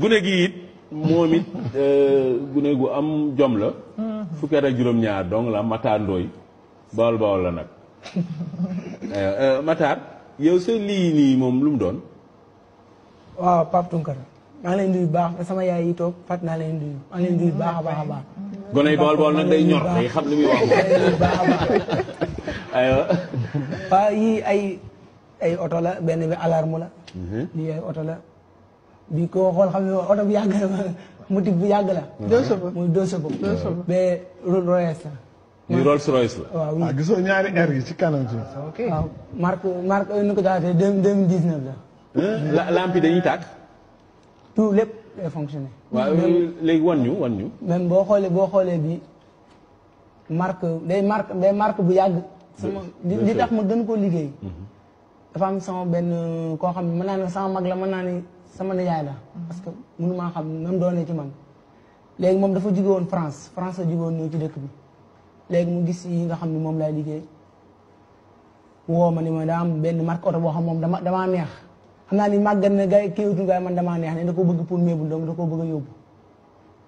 gune gi it moom it gune gu am jom la. fukki at ak juróom-ñaar dong la Matar Ndoye Bawol Bawol la nag. Matar yow sa lii nii moom lu mu doon. waaw Pape Tunkara maa ngi leen di nuyu baax sama yaay yi toog fat naa leen di nuyu maa ngi leen di nuyu baax a baax a baax. gone yi Bawol Bawol nag day ñor day xam li muy wax. baax a baax. aywa. waaw yii ay oto la benn bi alarme la. lii ay oto la. bi ko xool xam ne oto bu yàgg la motif bu yàgg la. deux chevaux muy deux chevaux. mais Rolls Royce la. lii Rolls Royce la. waaw oui gisoo ñaari R yi ci kanam ci. ok waaw marque nu ko jaatee 2019 la. lamp yi dañuy tàkk. tout lépp day fonctionné. waaw léegi wan ñu. même boo xoolee bi marque bu yàgg. sama li tax ma gën koo liggéey. dafa am sama benn koo xam ne mën naa ne sama mag la mën naa ne sama nijaay la. parce que mënu maa xam nam doonee ci man. léegi moom dafa jóge woon France la jóge woon ñëw ci dëkk bi. léegi mu gis yi nga xam ne moom laay liggéey. woo ma ni ma daa am benn marque oto boo xam moom damaa neex. xam naa ni màggat na gars yi kii wutul gars man damaa neex ne da koo bëgg pour meebul donc da koo bëgg a yóbbu.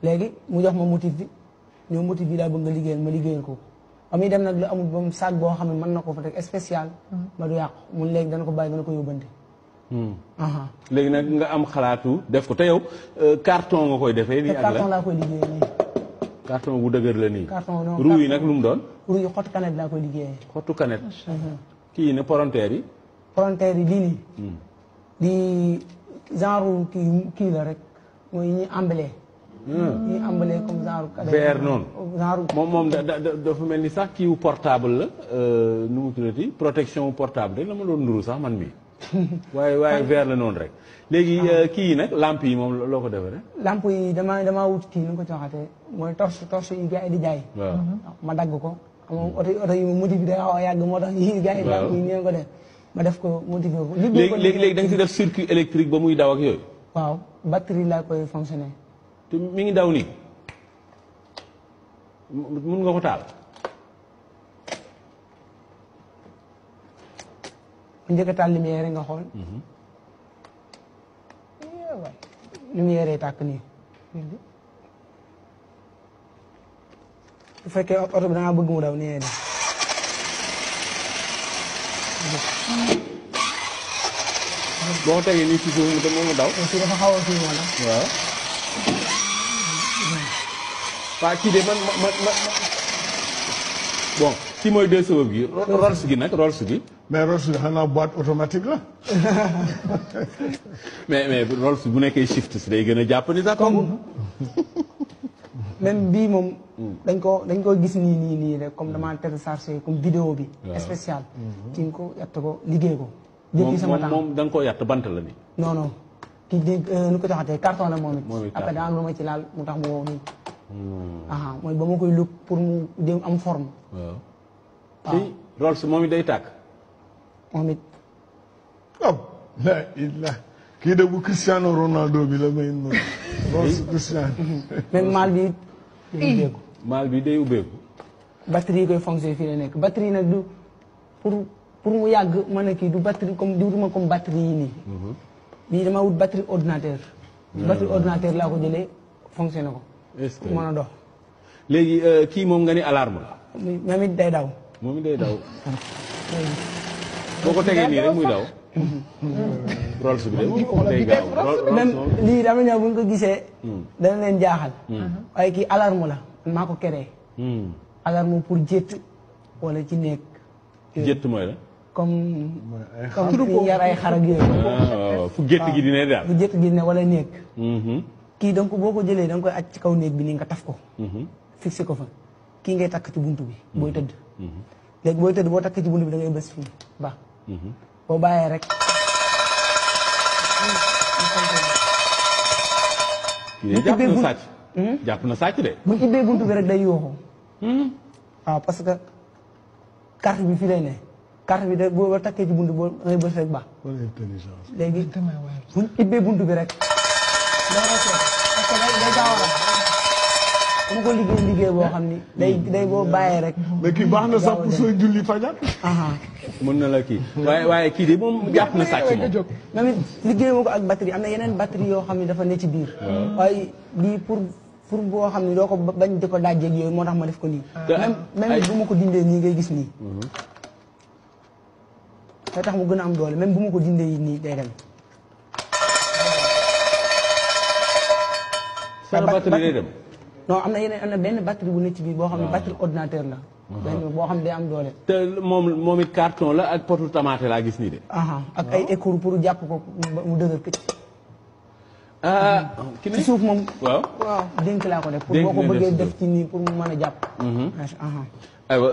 léegi mu jox ma motif bi ñoom motif bi daa bëgg nga liggéeyal ma liggéeyal ko. am yi dem nag la amul ba mu saag boo xam ne mën na ko fa teg spécial. ba du yàqu mun léegi dana ko bàyyi dana ko yóbbante. léegi nag nga am xalaatu def ko te yow carton nga koy defee. nii ak la carton laa koy liggéeyee nii. carton bu dëgër la nii. carton non roue yi nag lu mu doon. roue yi xottu kanet laa koy liggéeyee. xottu kanet. kii ne poronteer yi. poronteer yi lii nii. di genre kii la rek mooy ñi emballé. ñi emballé comme genre. verre noonu. genre moom dafa mel ni sax kiiwu portable la nu mu tuddati protection portable rek la ma doon nuru sax man mii. waaye verre la noonu rek. léegi kii yi nag lampe yi moom loo ko defee rek. lampe yi damaa wut kii nu ko ci waxatee mooy torche yi gars yi di jaay. waaw ma dagg ko. xam nga oto yi motif bi day xaw a yàgg moo tax yii gars yi. lampe yi nii ko def ma def ko motivé ko. léegi da nga si def circuit électrique ba muy daw ak yooyu. waaw batterie laa koy fonctionné. te mi ngi daw nii mun nga ko taal. njëkk a taal lumière yi nga xool. lumière yi tàkk nii. bu fekkee oto bi da ngaa bëgg mu daw nii lay def. boo ko tegee nii ci suuf te moom daw. aussi dafa xaw a kii moo la. waaw. waa kii de man bon kii mooy deux sabab gi Rolls gi nag Rolls gi. mais Rolls bi xanaa boîte automatique la. mais Rolls bu nekkee shift si day gën a jàpp ni sax togg. même bii moom. dañ ko gis nii rek comme damaa téléchargé comme vidéo bi. spécial. tiim ko yatt ko liggéey ko. jël sama temps moom da nga koo yatt bant la nii. non kii di nu ko taxatee carton la moom it. après daa am lu ma ci laal mu tax mu wow nii. mooy ba ma koy lukk pour mu dem am forme. waaw. kii Rolls moom it day tàkk. moom it. kii de bu Cristiano Ronaldo bi la may noonu. Rolls Cristiano. même maal bi day ubbeeku. maal bi day ubbeeku. batterie yi koy fonctionné fii la nekk batterie nag du pour mu yàgg mën a kii du batterie comme diwutuma comme batterie yi nii. bii dama wut batterie ordinateur. batterie ordinateur laa ko jëlee fonctionné ko. est-ce que mën a dox. léegi kii moom nga ni alarme la. moom it day daw. moom it day daw. boo ko tegee nii rek muy daw. Rolls bi de day gaaw. même lii dama ñëw bu ñu ko gisee. dana leen jaaxal. waaye kii alarme la maa ko créé. alarme pour jëtt wala ci nekk. jëtt mooy la. comme fi yar ay xar ak yooyu. waaw fu jëtt gi di ne daal. fu jëtt gi di ne wala nekk. kii donc boo ko jëlee da nga koy aj ci kaw néeg bi nii nga taf ko. fixé ko fa kii ngay takk ci buntu bi. booy tëdd. léegi booy tëdd boo takk ci buntu bi da ngay bës fii ba. boo bàyyee rek. kii de jàpp na sàcc. jàpp na sàcc de. bu ñu ubbee buntu bi rek day yooxu. waaw parce que carte bi fii lay ne. carte bi de boo takkee ci buntu boo ngay bës rek ba. léegi bu ñu ubbee buntu bi rek. parce que day gaaw a dama ko liggéey boo xam ni. day boo bàyyee rek. mais kii baax na sax pour sooy julli fajar. mën na la kii waaye kii de moom jàpp na sàcc moom. même liggéey ma ko ak batterie am na yeneen batterie yoo xam ne dafa ne ci biir. waaye lii pour boo xam ne doo ko bañ di ko dajjeeg yooyu moo tax ma def ko nii. même bu ma ko dindee nii ngay gis nii. day tax mu gën a am doole même bu ma ko dindee yi nii day dem. sa batterie day dem. non am na benn batterie bu nekk ci biir boo xam ne batterie ordinateur la. benn boo xam ne day am doole. te moom it carton la ak potu tomate laa gis nii de. ak ay écoute pour jàpp ko mu dëgër këcc. ki ci suuf moom. waaw dénk laa ko def. pour boo ko bëggee def ci nii pour mu mën a jàpp. aywa